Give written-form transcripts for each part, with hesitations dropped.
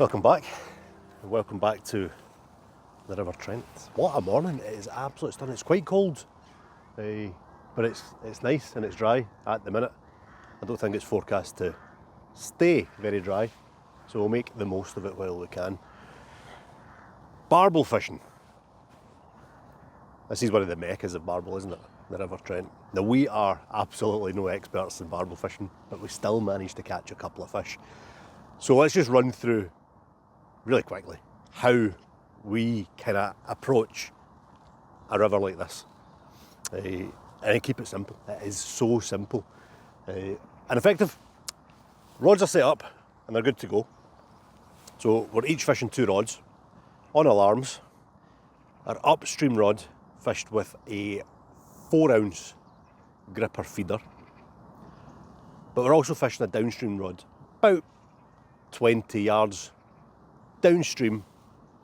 Welcome back, and welcome back to the River Trent. What a morning, it is absolutely stunning. It's quite cold, but it's nice and it's dry at the minute. I don't think it's forecast to stay very dry, so we'll make the most of it while we can. Barbel fishing. This is one of the meccas of barbel, isn't it? The River Trent. Now we are absolutely no experts in barbel fishing, but we still managed to catch a couple of fish. So let's just run through really quickly how we kind of approach a river like this, and keep it simple. It is so simple and effective. Rods are set up and they're good to go. So we're each fishing 2 rods on alarms. Our upstream rod fished with a 4-ounce gripper feeder, but we're also fishing a downstream rod about 20 yards downstream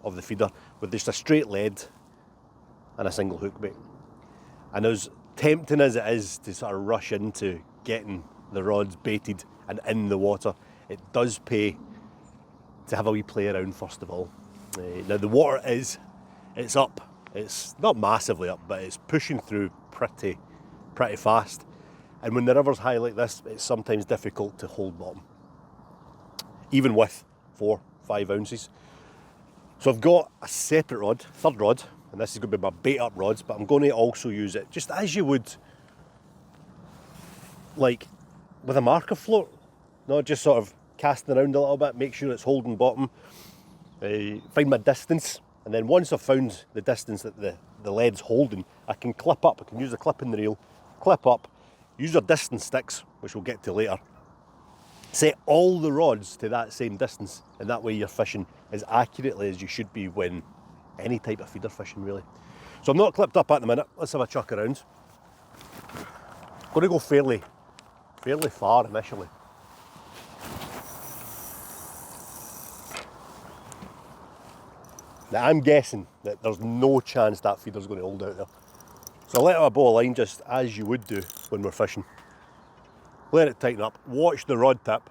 of the feeder with just a straight lead and a single hook bait. And as tempting as it is to sort of rush into getting the rods baited and in the water, it does pay to have a wee play around first of all. Now the water it's up. It's not massively up, but it's pushing through pretty fast. And when the river's high like this, it's sometimes difficult to hold bottom, even with 4-5 ounces. So I've got a separate rod, third rod, and this is going to be my bait up rods, but I'm going to also use it just as you would like with a marker float, not just sort of casting around a little bit, make sure it's holding bottom, find my distance, and then once I've found the distance that the lead's holding, I can clip up. I can use the clip in the reel, clip up, use our distance sticks, which we'll get to later. Set all the rods to that same distance, and that way you're fishing as accurately as you should be when any type of feeder fishing, really. So I'm not clipped up at the minute. Let's have a chuck around. I'm going to go fairly far initially. Now I'm guessing that there's no chance that feeder's going to hold out there. So let out a ball of line just as you would do when we're fishing. Let it tighten up, watch the rod tip,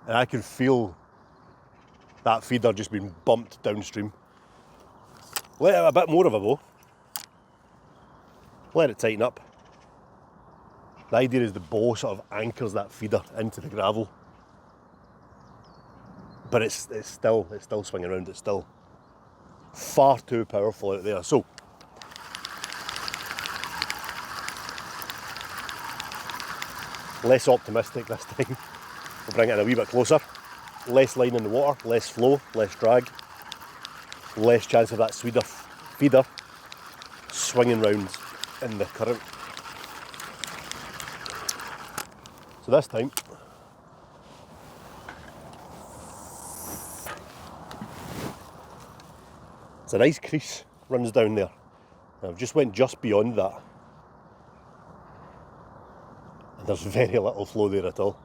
and I can feel that feeder just being bumped downstream. Let out a bit more of a bow, let it tighten up. The idea is the bow sort of anchors that feeder into the gravel, but it's still swinging around, it's still far too powerful out there. So less optimistic this time. We'll bring it in a wee bit closer. Less line in the water, less flow, less drag, less chance of that feeder swinging round in the current. So this time, it's a nice crease runs down there. And I've just went just beyond that. There's very little flow there at all.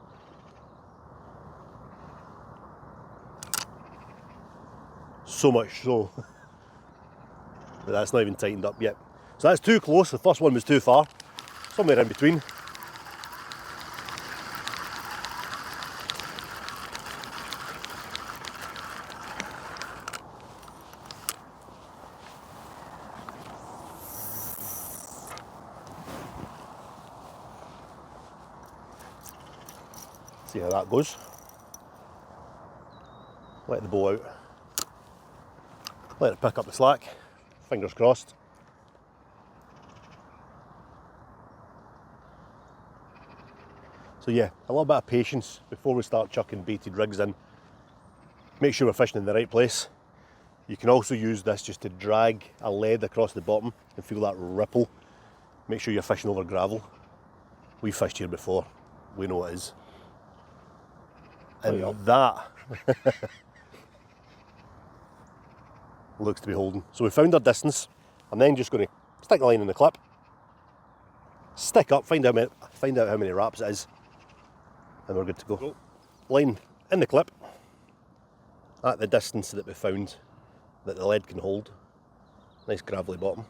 So much so that that's not even tightened up yet. So that's too close. The first one was too far. Somewhere in between. See how that goes. Let the bow out. Let it pick up the slack. Fingers crossed. So yeah, a little bit of patience before we start chucking baited rigs in. Make sure we're fishing in the right place. You can also use this just to drag a lead across the bottom and feel that ripple. Make sure you're fishing over gravel. We've fished here before. We know what it is. And that looks to be holding. So we found our distance. I'm then just going to stick the line in the clip, stick up, find out how many wraps it is, and we're good to go. Line in the clip at the distance that we found that the lead can hold. Nice gravelly bottom.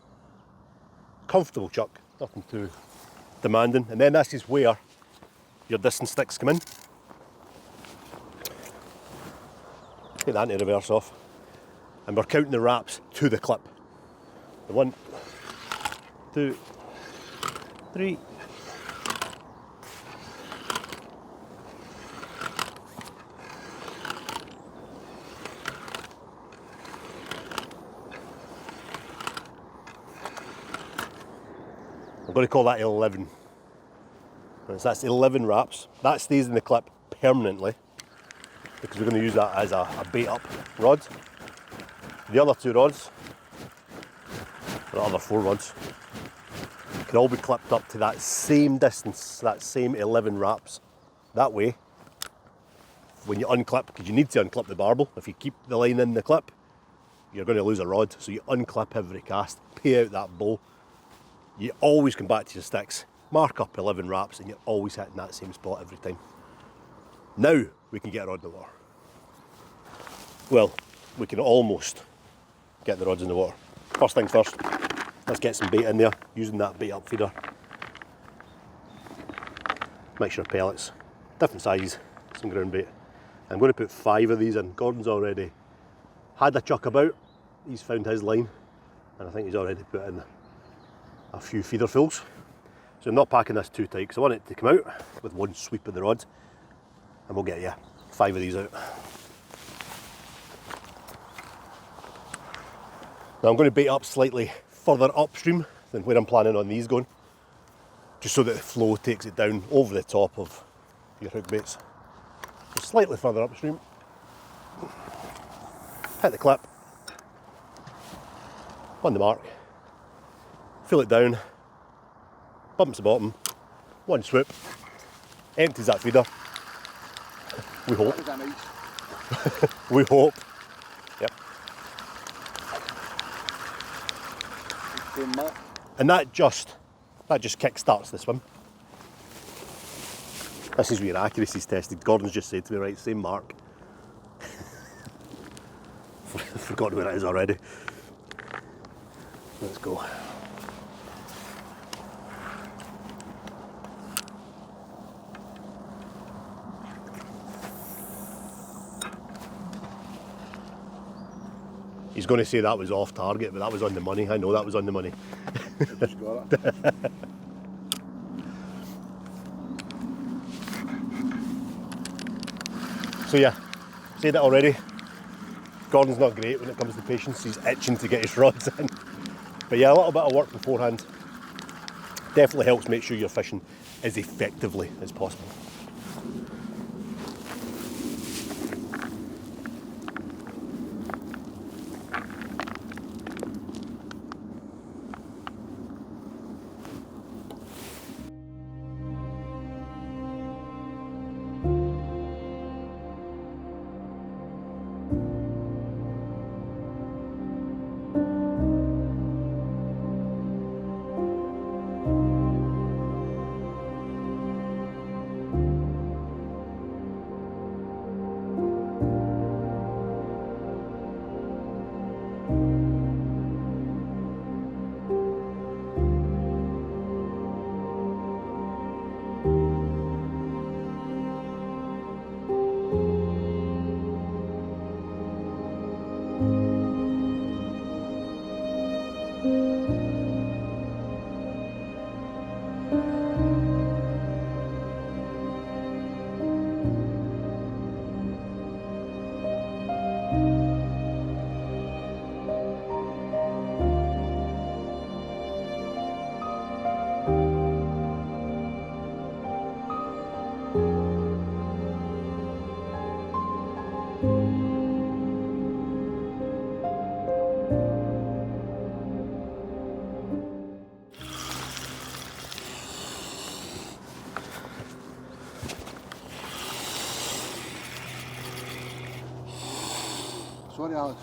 Comfortable chuck, nothing too demanding. And then this is where your distance sticks come in. Take the anti-reverse off. And we're counting the wraps to the clip. The 1, 2, 3. I'm going to call that 11. So that's 11 wraps. That stays in the clip permanently because we're going to use that as a bait up rod. The other 2 rods, the other 4 rods, can all be clipped up to that same distance, that same 11 wraps. That way, when you unclip, because you need to unclip the barbel, if you keep the line in the clip, you're going to lose a rod. So you unclip every cast, pay out that bow. You always come back to your sticks, mark up 11 wraps, and you're always hitting that same spot every time. Now we can get a rod in the water. Well, we can almost get the rods in the water. First things first, let's get some bait in there using that bait up feeder. Mixture of pellets, different sizes, some ground bait. I'm going to put 5 of these in. Gordon's already had a chuck about, he's found his line, and I think he's already put in a few feederfuls. So I'm not packing this too tight because I want it to come out with one sweep of the rod, and we'll get 5 of these out. Now I'm going to bait up slightly further upstream than where I'm planning on these going, just so that the flow takes it down over the top of your hook baits. So slightly further upstream, hit the clip, on the mark, fill it down, bumps the bottom, one swoop, empties that feeder. We hope. We hope. Yep. And that just kick-starts the swim. This is where your accuracy's tested. Gordon's just said to me, right, same mark. Forgotten where it is already. Let's go. He's going to say that was off target, but that was on the money. I know that was on the money. So yeah, said it already. Gordon's not great when it comes to patience. He's itching to get his rods in. But yeah, a little bit of work beforehand definitely helps make sure you're fishing as effectively as possible. Sorry, Alex.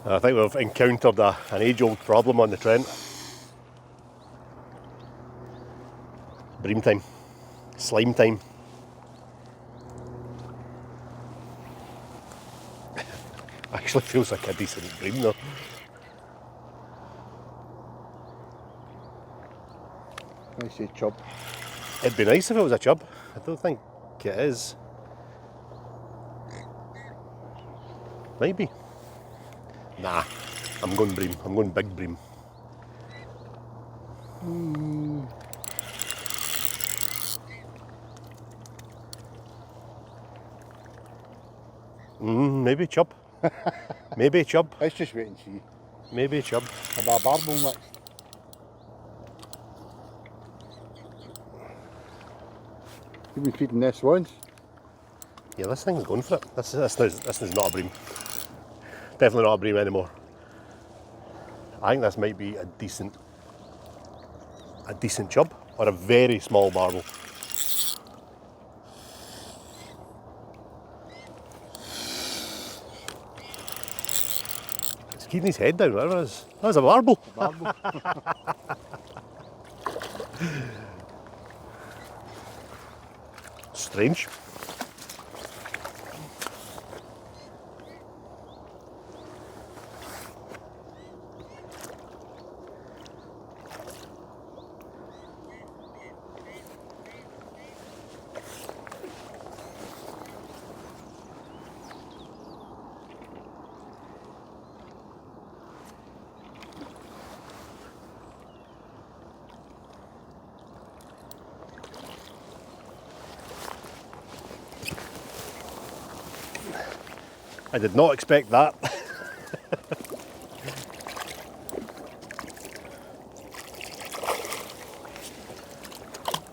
I think we've encountered an age-old problem on the Trent. Bream time. Slime time. Actually feels like a decent bream though. I say chub. It'd be nice if it was a chub. I don't think it is. Might be. Nah, I'm going bream. I'm going big bream. Maybe chub. Maybe chub. Let's just wait and see. Maybe chub. Have a barbel next. You've been feeding this once. Yeah, this thing's going for it. This is not a bream. Definitely not a bream anymore. I think this might be a decent chub or a very small barbel. He's keeping his head down, whatever it is. That was a barbel. Barbel. Strange. I did not expect that.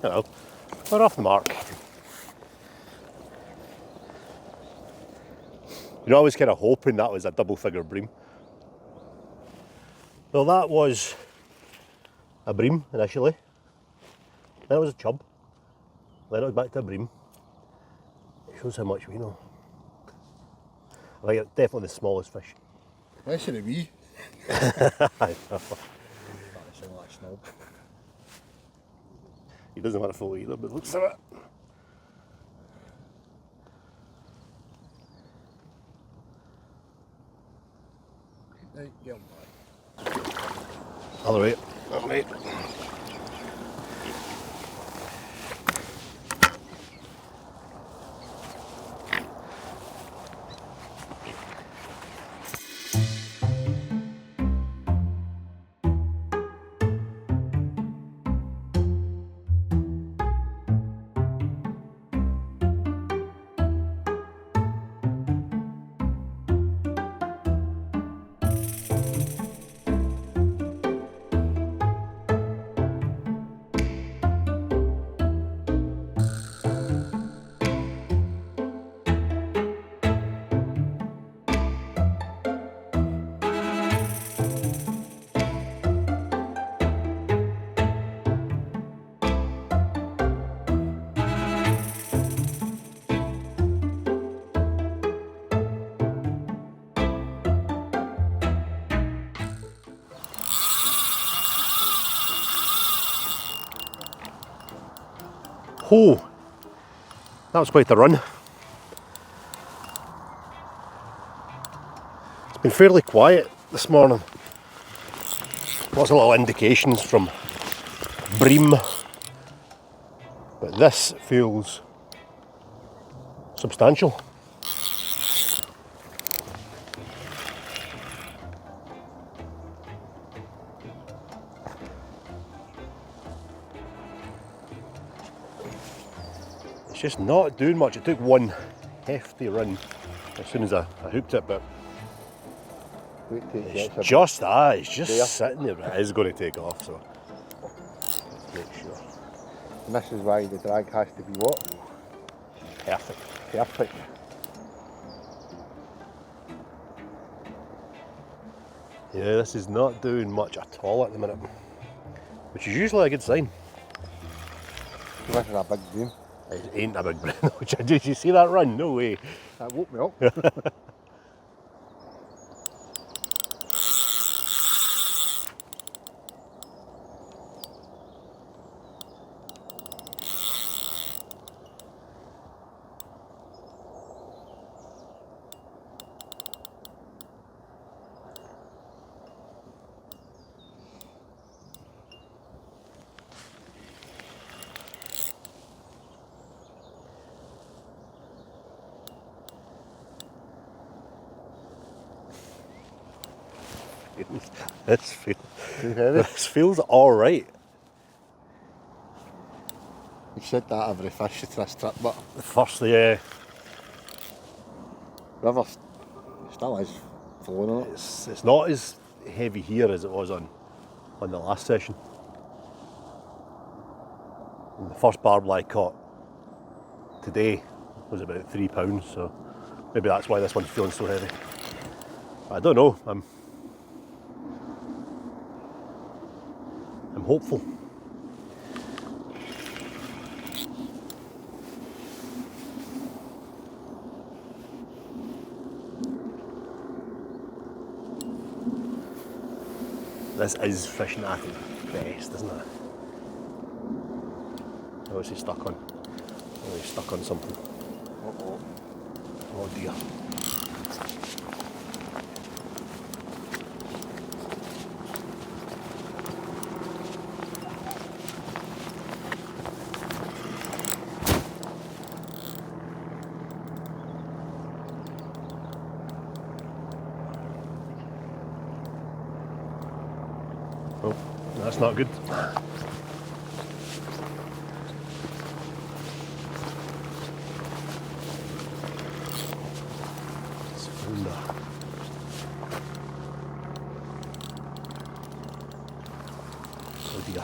Hello, we're off the mark. You're always kind of hoping that was a double figure bream. Well, that was a bream initially, then it was a chub, then it was back to a bream. It shows how much we know. I think it's definitely the smallest fish. Less than a wee. I know. That sound like a snob. He doesn't want to follow either, but looks at it. Right, get on back. Other way. Other way. Oh, that was quite a run. It's been fairly quiet this morning. Lots of little indications from bream, but this feels substantial. It's just not doing much. It took one hefty run as soon as I hooked it, but Wait till it gets a it's just it's just there. sitting there, but it is going to take off, so let's make sure. And this is why the drag has to be what? Perfect. Perfect. Yeah, this is not doing much at all at the minute, which is usually a good sign. This is a big dream. It ain't a big bream. Did you see that run? No way. That woke me up. Too heavy. This feels alright. You said that every fish you this trip, but The first, yeah, river still is flowing on it. it's not as heavy here as it was on the last session. And the first barbel I caught today was about £3, so maybe that's why this one's feeling so heavy. I don't know. I'm hopeful. This is fishing at its best, isn't it? Oh, is he stuck on? Oh, he's stuck on something. Uh-oh. Oh dear. Oh, that's not good. It's founder. Oh dear.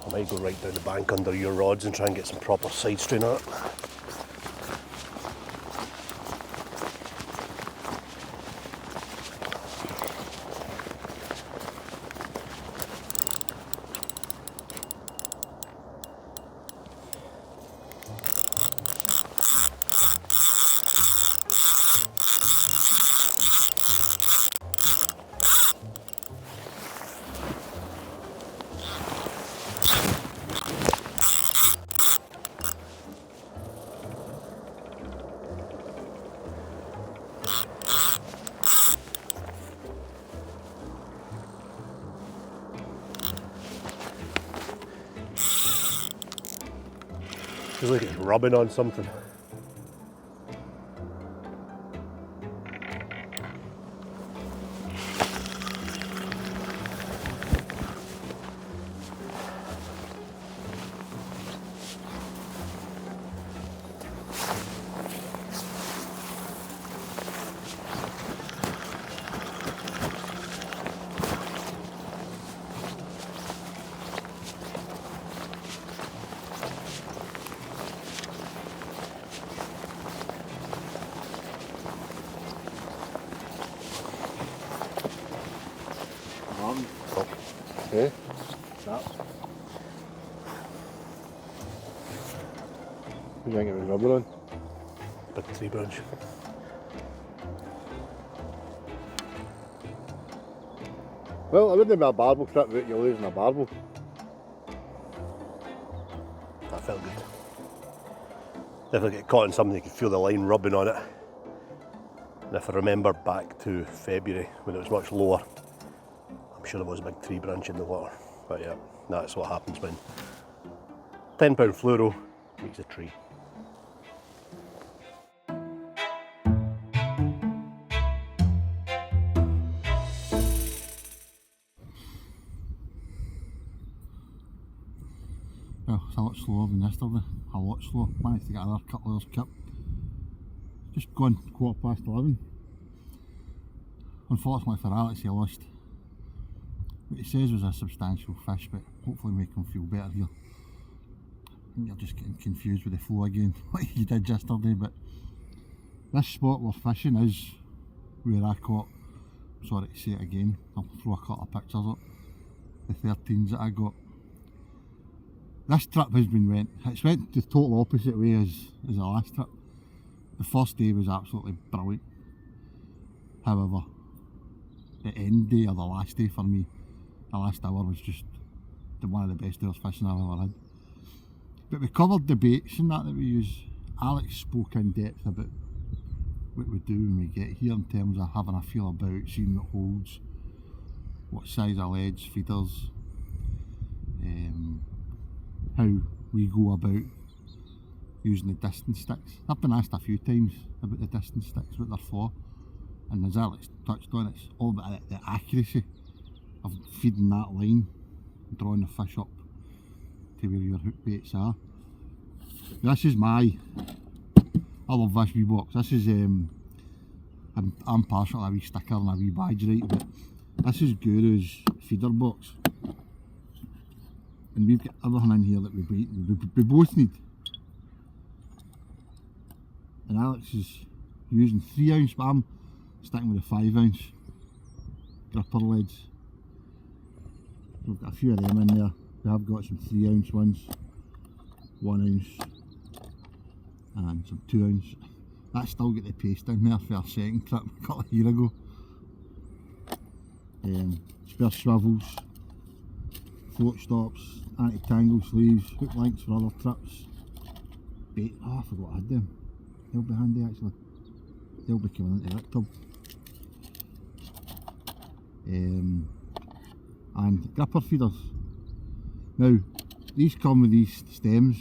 I might go right down the bank under your rods and try and get some proper side strain on it. Feels like it's rubbing on something. Oh, Okay. that. You think it was rubber on? Big tree branch. Well, it wouldn't be a barbel trip without you losing a barbel. That felt good. If I get caught in something, you can feel the line rubbing on it. And if I remember back to February when it was much lower, I'm sure there was a big tree branch in the water. But yeah, that's what happens when £10 fluoro meets a tree. Well, it's a lot slower than yesterday. A lot slower. Managed to get another couple of hours kept. Just gone 11:15. Unfortunately for Alex, he lost what he says was a substantial fish, but hopefully make him feel better here. I think you're just getting confused with the flow again, like you did yesterday, but this spot we're fishing is where I caught, sorry to say it again, I'll throw a couple of pictures up, the 13s that I got. This trip has been it's went the total opposite way as the last trip. The first day was absolutely brilliant. However, the end day or the last day for me, the last hour was just one of the best hours fishing I've ever had. But we covered the baits and that we use. Alex spoke in depth about what we do when we get here in terms of having a feel about, seeing what holds, what size of leads, feeders, how we go about using the distance sticks. I've been asked a few times about the distance sticks, what they're for, and as Alex touched on, it's all about the accuracy of feeding that line, drawing the fish up to where your hook baits are. This is I love this wee box. This is I'm partial to a wee sticker and a wee badge, right, but this is Guru's feeder box, and we've got everything in here that we both need. And Alex is using 3 ounce, but I'm sticking with a 5 ounce gripper leads. We've got a few of them in there. We have got some 3 ounce ones, 1 ounce, and some 2 ounce. That's still got the paste in there for our second trip a couple of years ago. Spare swivels, float stops, anti-tangle sleeves, hook links for other trips. Bait, I forgot I had them. They'll be handy actually. They'll be coming into that tub. And gripper feeders. Now, these come with these stems.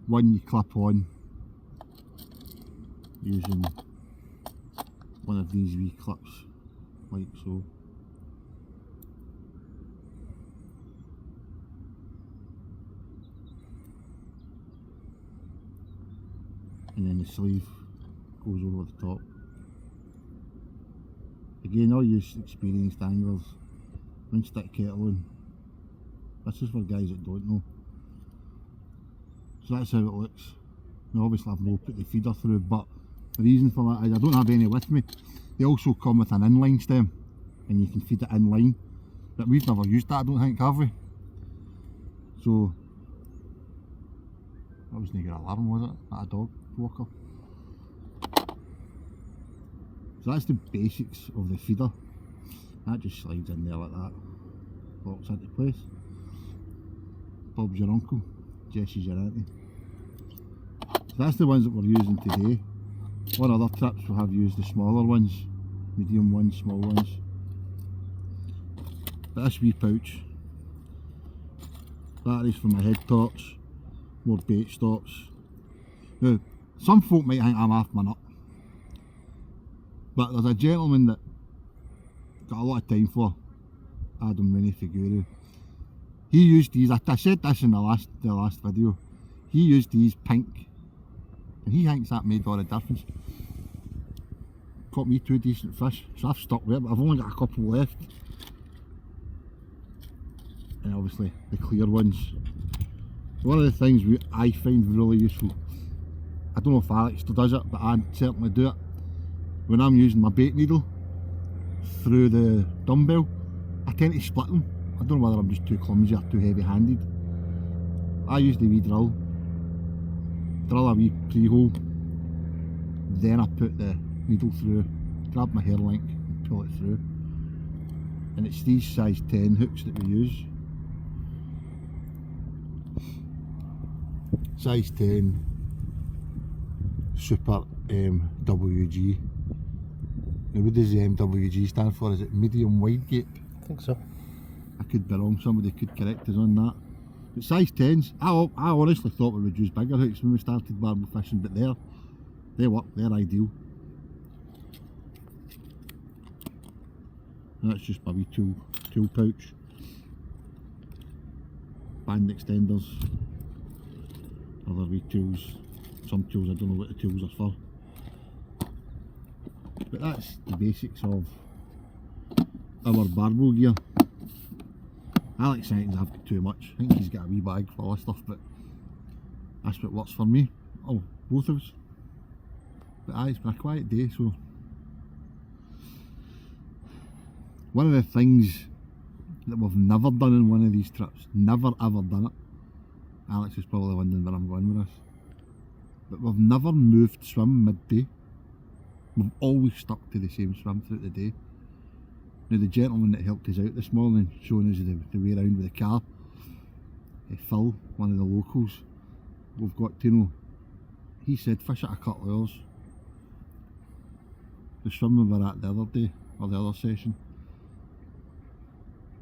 One you clip on using one of these wee clips, like so. And then the sleeve goes over the top. Again, all you experienced anglers, when stick kettle on. This is for guys that don't know. So that's how it looks. Now obviously I've not put the feeder through, but the reason for that is I don't have any with me. They also come with an inline stem, and you can feed it inline. But we've never used that, I don't think, have we? So that was not an alarm, was it? Not a dog walker. So that's the basics of the feeder. That just slides in there like that, locks into place. Bob's your uncle, Jessie's your auntie. So that's the ones that we're using today. On other trips we have used the smaller ones, medium ones, small ones. But this wee pouch, batteries for my head torch, more bait stops. Now, some folk might think I'm off my nut, but there's a gentleman that got a lot of time for, Adam Rennie Figuru. He used these, I said this in the last video, he used these pink, and he thinks that made all the difference. Caught me 2 decent fish, so I've stuck with it, but I've only got a couple left. And obviously the clear ones. One of the things I find really useful, I don't know if Alex still does it, but I certainly do it. When I'm using my bait needle through the dumbbell, I tend to split them. I don't know whether I'm just too clumsy or too heavy handed. I use the wee drill a wee pre-hole, then I put the needle through, grab my hair link and pull it through. And it's these size 10 hooks that we use. Size 10 Super MWG. Now what does the MWG stand for? Is it medium wide gape? I think so. I could be wrong, somebody could correct us on that. But size 10s, I honestly thought we would use bigger hooks when we started barbel fishing, but they work, they're ideal. And that's just my wee tool pouch. Band extenders, other wee tools, some tools I don't know what the tools are for. But that's the basics of our barbel gear. Alex thinks I've got too much. I think he's got a wee bag full of stuff, but that's what works for me. Oh, both of us. But aye, it's been a quiet day, so one of the things that we've never done in one of these trips, never ever done it. Alex is probably wondering where I'm going with this. But we've never moved swim midday. We've always stuck to the same swim throughout the day. Now the gentleman that helped us out this morning, showing us the way around with the car, Phil, one of the locals, we've got to know, he said fish at a couple of hours. The swim we were at the other day, or the other session,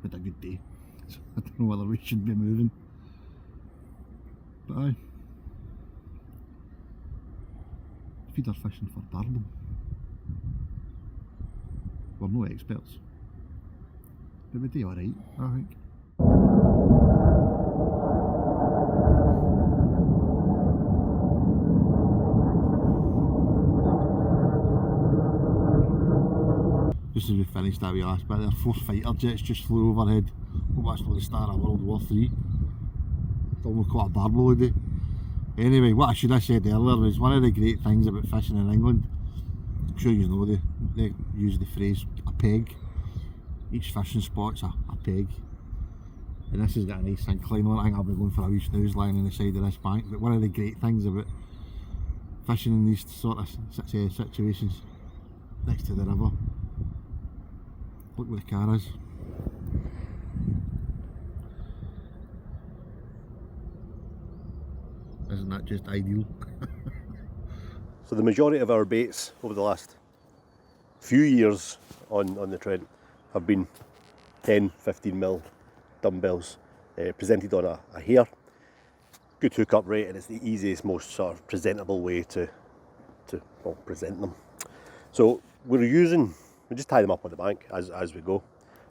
had a good day. So I don't know whether we should be moving. But aye, feeder fishing for barbel. We're no experts, but we do alright, I think. Just as we finished that wee last bit there, 4 fighter jets just flew overhead. Hope that's not the start of World War III. It's almost quite a barbel would do. Anyway, what I should have said earlier was one of the great things about fishing in England, I'm sure you know they use the phrase a peg. Each fishing spot's a peg. And this has got a nice incline on it. I think I'll be going for a wee snooze lying on the side of this bank. But one of the great things about fishing in these sort of situations, next to the river, look where the car is. Isn't that just ideal? So the majority of our baits over the last few years on the Trent have been 10, 15mm dumbbells presented on a hair. Good hookup rate, and it's the easiest, most sort of presentable way to present them. So we just tie them up on the bank as we go,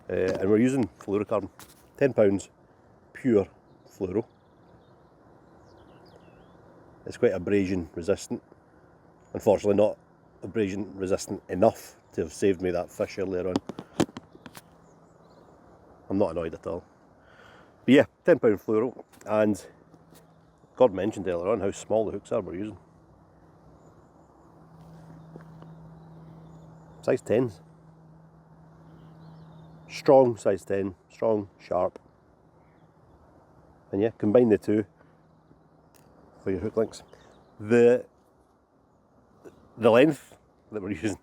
and we're using fluorocarbon, £10 pure fluoro. It's quite abrasion resistant. Unfortunately not abrasion resistant enough to have saved me that fish earlier on. I'm not annoyed at all. But yeah, £10 fluoro, and God mentioned earlier on how small the hooks are we're using. Size 10s. Strong size 10, strong, sharp. And yeah, combine the two for your hook links. The length that we're using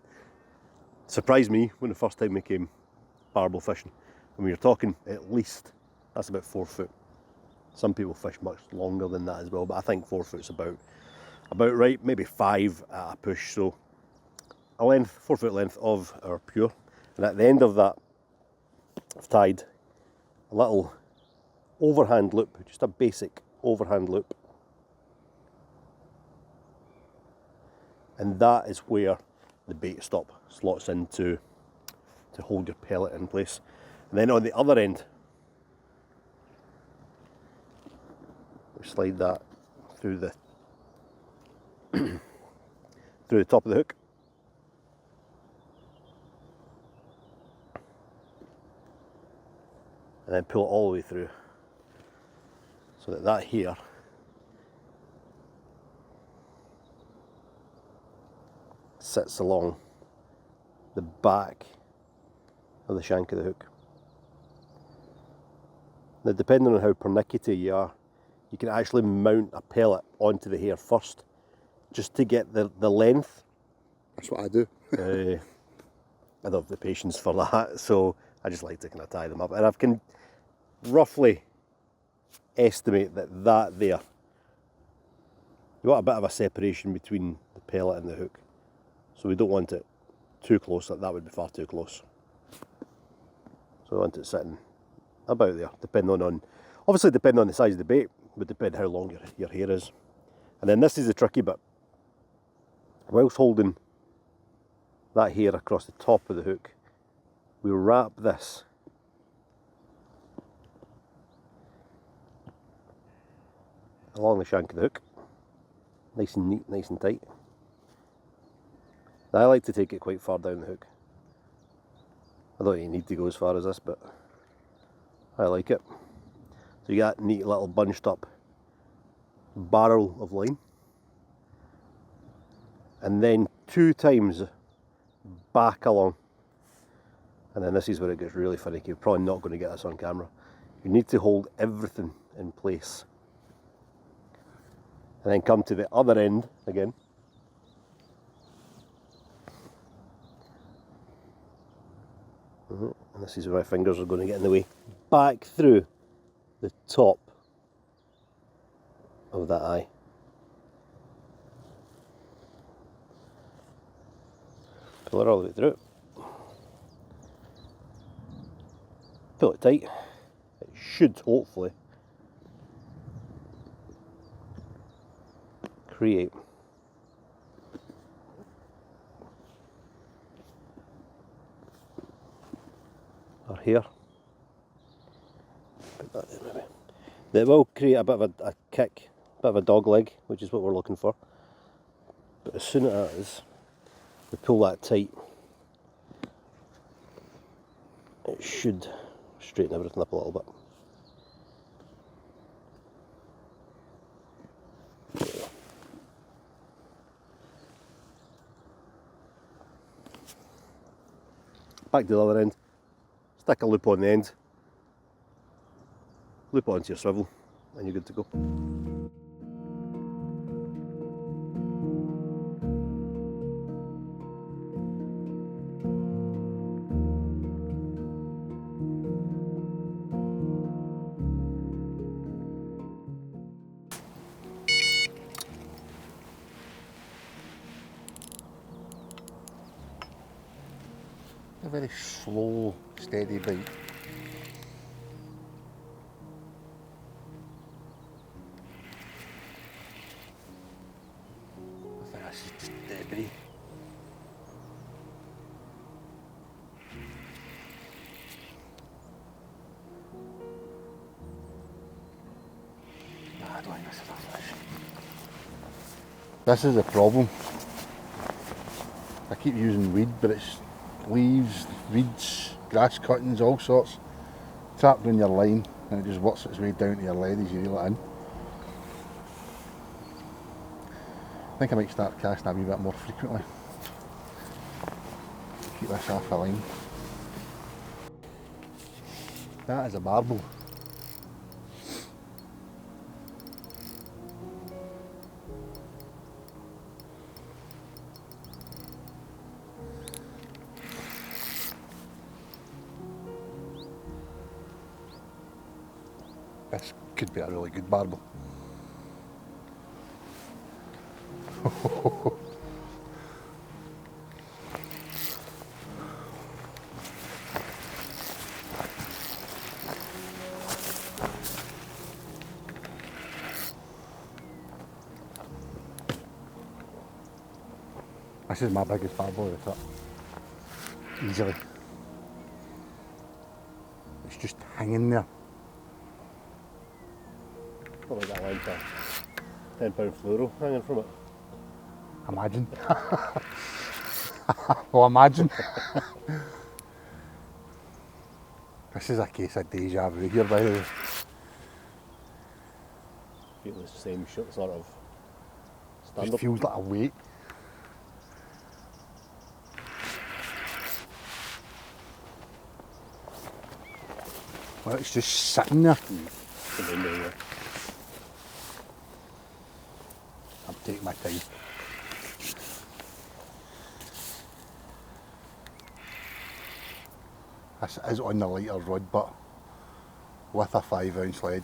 surprised me when the first time we came barbel fishing. And we were talking at least, that's about 4 foot. Some people fish much longer than that as well, but I think 4 foot's about right, maybe 5 at a push. So a length, 4 foot length of our pure. And at the end of that, I've tied a little overhand loop, just a basic overhand loop. And that is where the bait stop slots into to hold your pellet in place. And then on the other end, we slide that through the through the top of the hook. And then pull it all the way through, so that here sits along the back of the shank of the hook. Now, depending on how pernickety you are, you can actually mount a pellet onto the hair first, just to get the length. That's what I do. I don't have the patience for that, so I just like to kind of tie them up. And I can roughly estimate that there, you want a bit of a separation between the pellet and the hook. So we don't want it too close, that would be far too close. So we want it sitting about there, depending on the size of the bait, would depend how long your hair is. And then this is the tricky bit. Whilst holding that hair across the top of the hook, we wrap this along the shank of the hook, nice and neat, nice and tight. Now, I like to take it quite far down the hook. I don't think you need to go as far as this, but I like it. So you got that neat little bunched up barrel of line, and then 2 times back along. And then this is where it gets really finicky. You're probably not going to get this on camera. You need to hold everything in place, and then come to the other end again. And this is where my fingers are going to get in the way. Back through the top of that eye. Pull it all the way through. Pull it tight. It should hopefully create are here. Put that there maybe. They will create a bit of a kick, a bit of a dog leg, which is what we're looking for. But as soon as we pull that tight, it should straighten everything up a little bit. Back to the other end, stick a loop on the end, loop it onto your swivel, and you're good to go. A very slow, steady bite. I think this is just debris. Nah, I don't think this is a fish. This is the problem. I keep using weed, but it's leaves, reeds, grass cuttings, all sorts, trapped on your line, and it just works its way down to your lead as you reel it in. I think I might start casting a wee bit more frequently. Keep this off the line. That is a barbel. This could be a really good barbel. This is my biggest barbel of the trip. Easily. It's just hanging there. Probably that line for £10 fluoro hanging from it. Imagine. Well, imagine. This is a case of deja vu here, by the way. Feel the same sort of stand It up. feels like a weight. Well, it's just sitting there. I'm taking my time. This is on the lighter rod, but with a 5-ounce lead.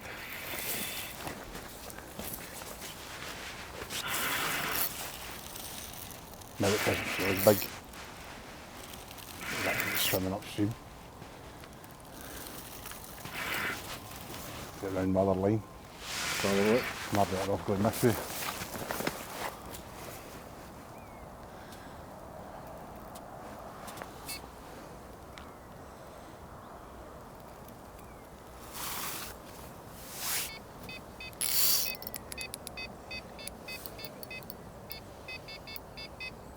Now it doesn't feel as big. It's actually swimming upstream. Get round my other line. Probably. I'm better off going this way.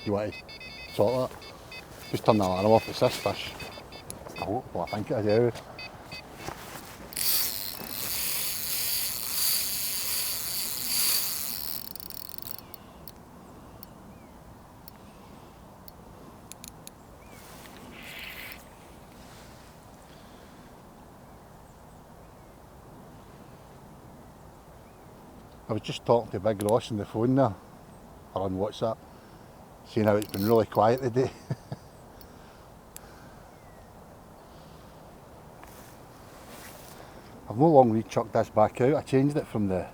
You want to sort that? Just turn the alarm off, it's this fish. I hope, well I think it is anyway. I was just talking to Big Ross on the phone there, or on WhatsApp, seeing how it's been really quiet today. I've no long re-chucked this back out. I changed it from the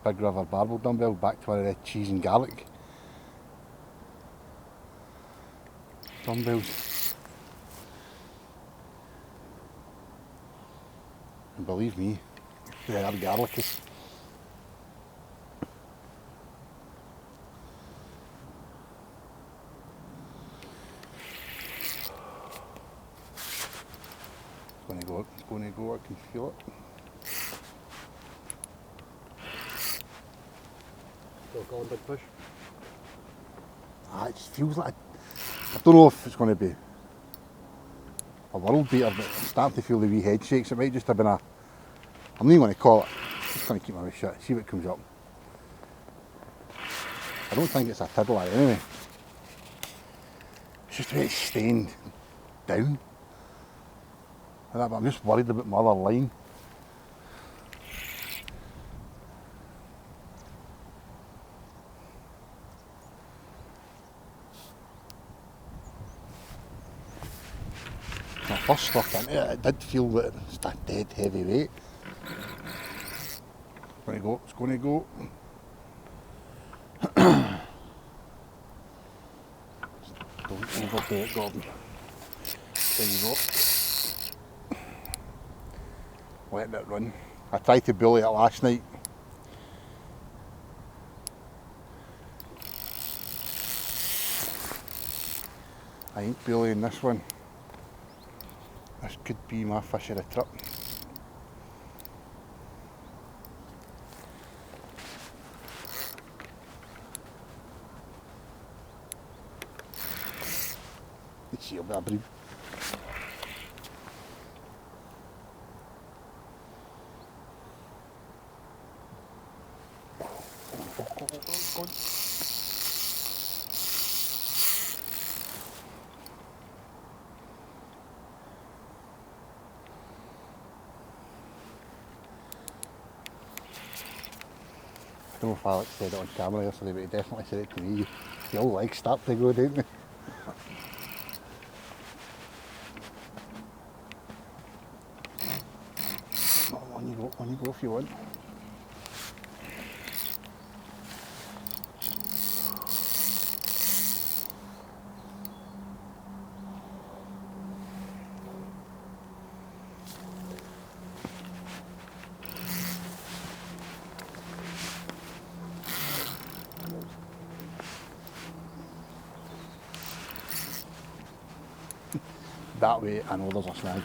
Big River Barbel dumbbell back to one of the cheese and garlic dumbbells. And believe me, they are garlicky. go, it's going to go, I can feel it. Still calling big fish? It just feels like, I don't know if it's going to be a world beater, but I'm starting to feel the wee head shakes. It might just have been I'm not even going to call it, I'm just going to keep my mouth shut, see what comes up. I don't think it's a tiddle anyway. It's just the way it's staying down. But I'm just worried about my other line. When I first struck into it, it did feel that it's a dead heavy weight. It's going to go, it's going to go. Don't overdo it, Gordon. There you go. Letting it run. I tried to bully it last night. I ain't bullying this one. This could be my fish of the trip. Let's see a bit of bream. Go on. I don't know if Alex said it on camera yesterday, but he definitely said it to me. Your legs start to go, don't they? On you go if you want. That way I know there's a snag.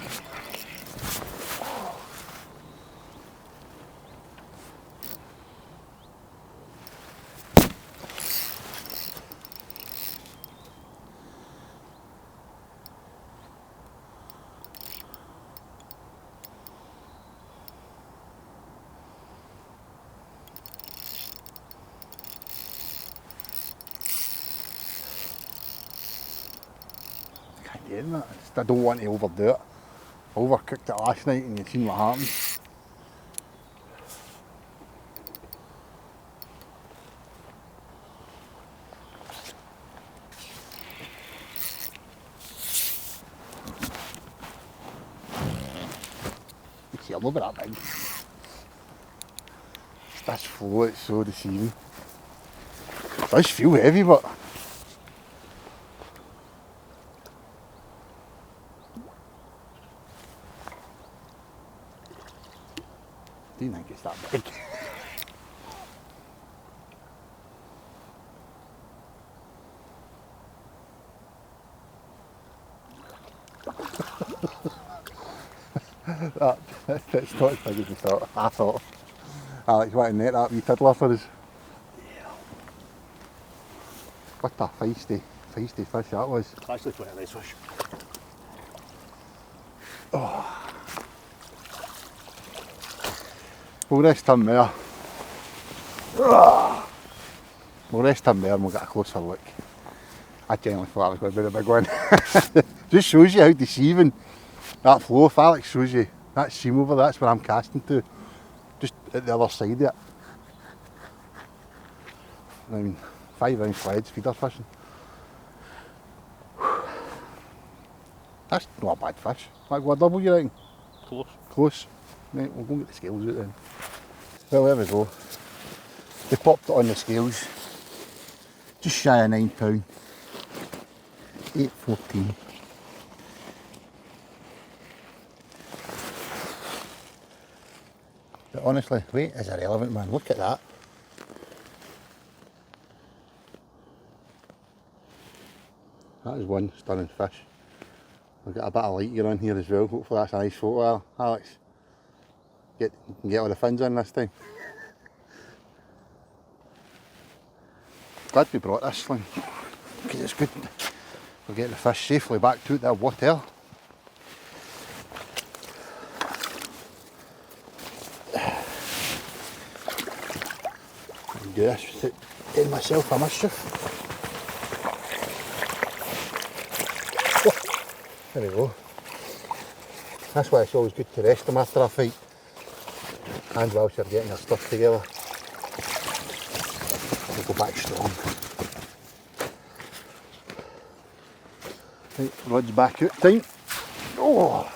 Getting it. I don't want to overdo it. I overcooked it last night and you've seen what happened. You see, I'm not that big. This flow, it's so deceiving. It does feel heavy, but I didn't think it's that big. That's not as big as we thought. I thought. Alex, you want to net that wee tiddler for us? Yeah. What a feisty fish that was. It's actually quite a nice fish. We'll rest him there. We'll rest him there and we'll get a closer look. I genuinely thought that was going to be a big one. Just shows you how deceiving that flow. If Alex shows you that seam over, that's where I'm casting to. Just at the other side of it. I mean, 5 ounce leads, feeder fishing. That's not a bad fish. Might go a double, you reckon? Close. Close. Right, we'll go and get the scales out then. Well, there we go. They popped it on the scales. Just shy of £9. 8.14. But honestly, weight is irrelevant, man. Look at that. That is one stunning fish. We've got a bit of light here on here as well. Hopefully that's a nice photo, Alex. You can get all the fins in this time. Glad we brought this sling, because it's good. We'll get the fish safely back to the water. Do this without doing myself a mischief. There we go. That's why it's always good to rest them after a fight, and whilst you're getting your stuff together, we'll go back strong. Right, rod's back out time. Oh!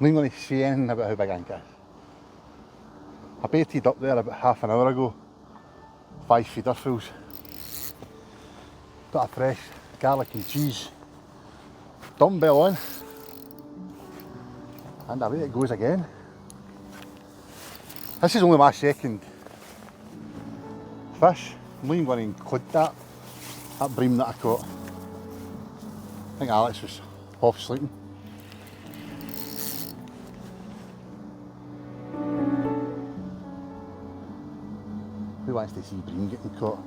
I'm not going to say anything about how big Ink is. I baited up there about half an hour ago, 5 feederfuls. Got a fresh garlic and cheese dumbbell on, and away it goes again. This is only my second fish. I'm not even going to include that bream that I caught. I think Alex was off sleeping. Who wants to see bream getting caught?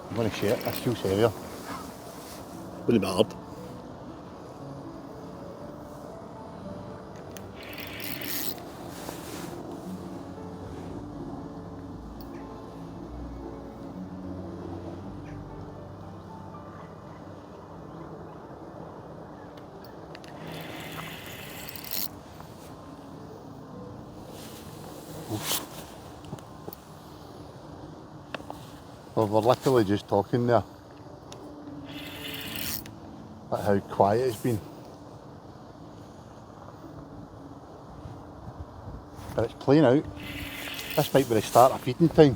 I'm going to share it, this feels heavier. Wouldn't be hard. Well, we're literally just talking there about how quiet it's been. But it's playing out. This might be the start of feeding time.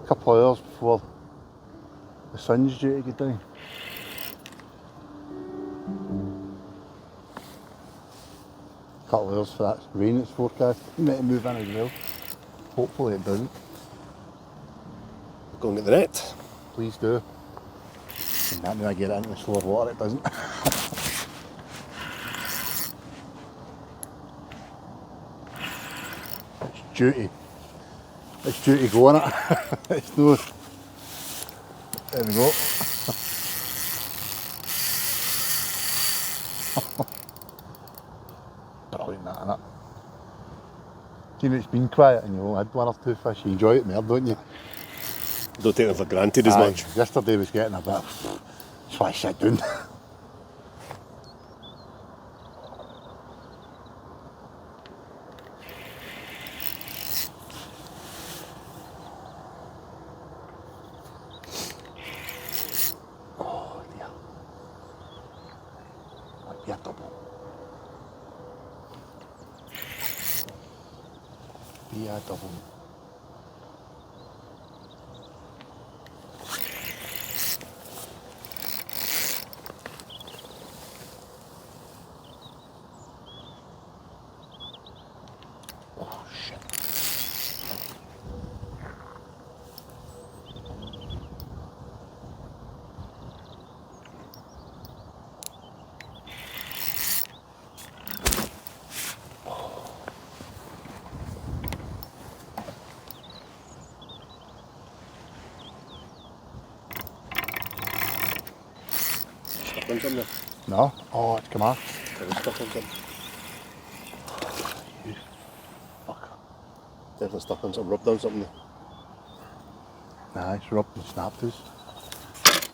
A couple of hours before the sun's due to go down. A couple of hours for that rain that's forecast. It might move in as well. Hopefully it doesn't. Go and get the net. Please do. And that when I get it into the slower water, it doesn't. It's duty. It's duty go on it. It's no. There we go. Brilliant that, innit? Even it's been quiet and you've only had one or two fish, you enjoy it more, don't you? Don't take them for granted as much. Yesterday was getting a bit, so I sat down. double. Oh shit. Stuck on something. No? Oh, it's come off. It was stuck on something. You fuck. Definitely stuck on something, rubbed on something. Nah, it's rubbed and snapped us.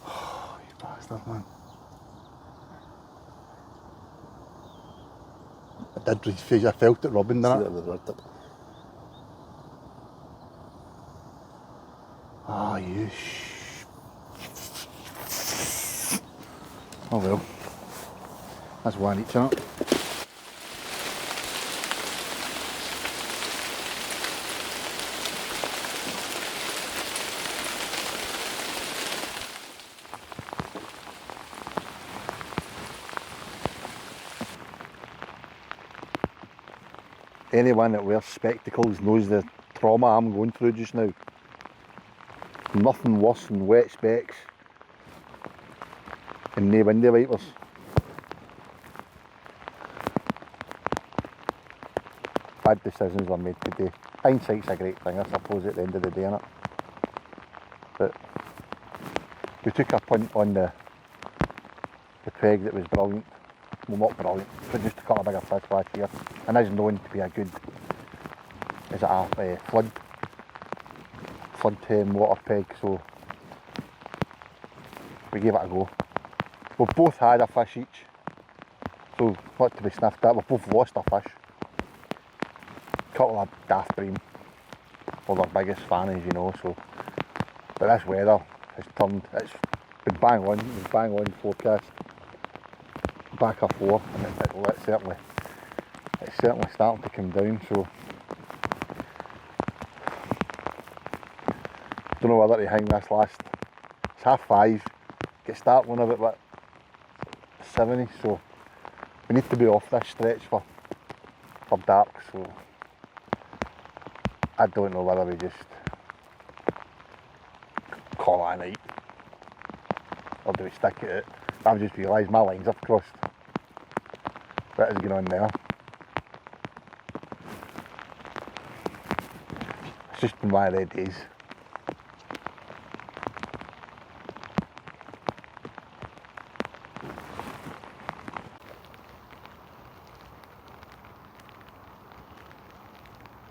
Oh, you bastard, man. I did refuse, I felt it rubbing, See didn't that it? on the rod tip. Ah, oh well. That's one each, isn't it? Anyone that wears spectacles knows the trauma I'm going through just now. Nothing worse than wet specs and no window wipers. Bad decisions were made today. Hindsight's a great thing, I suppose, at the end of the day, innit? But we took a punt on the peg that was brilliant. Well, not brilliant, produced a couple of bigger fish last year, and is known to be a good, is it a flood water peg, so we gave it a go. We've both had a fish each, so not to be sniffed at. We've both lost a fish. Couple of daft bream, well, their biggest fannies, you know, so. But this weather has turned, it's been bang on forecast. Back a 4, and it's certainly starting to come down, so don't know whether to hang this last. It's 5:30, get starting on about what, 70, so we need to be off this stretch for dark, so I don't know whether we just call it a night or do we stick at it. I've just realised my lines have crossed. What is going on there? It's just been one of their days.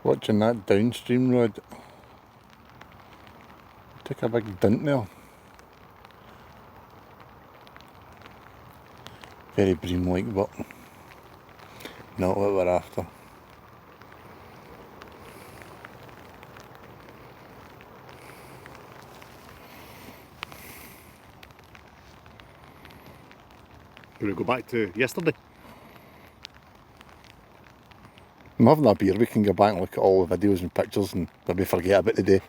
Watching that downstream rod, took a big dint there. Very bream-like, but not what we're after. Can we go back to yesterday? I'm having a beer, we can go back and look at all the videos and pictures and maybe forget about the day.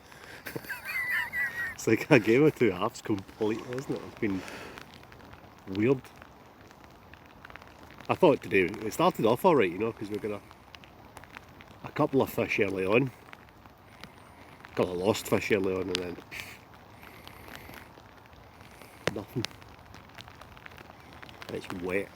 It's like a game of two halves completely, isn't it? It's been weird. I thought today, it started off alright, you know, because we got a couple of fish early on. A couple of lost fish early on, and then nothing. It's wet.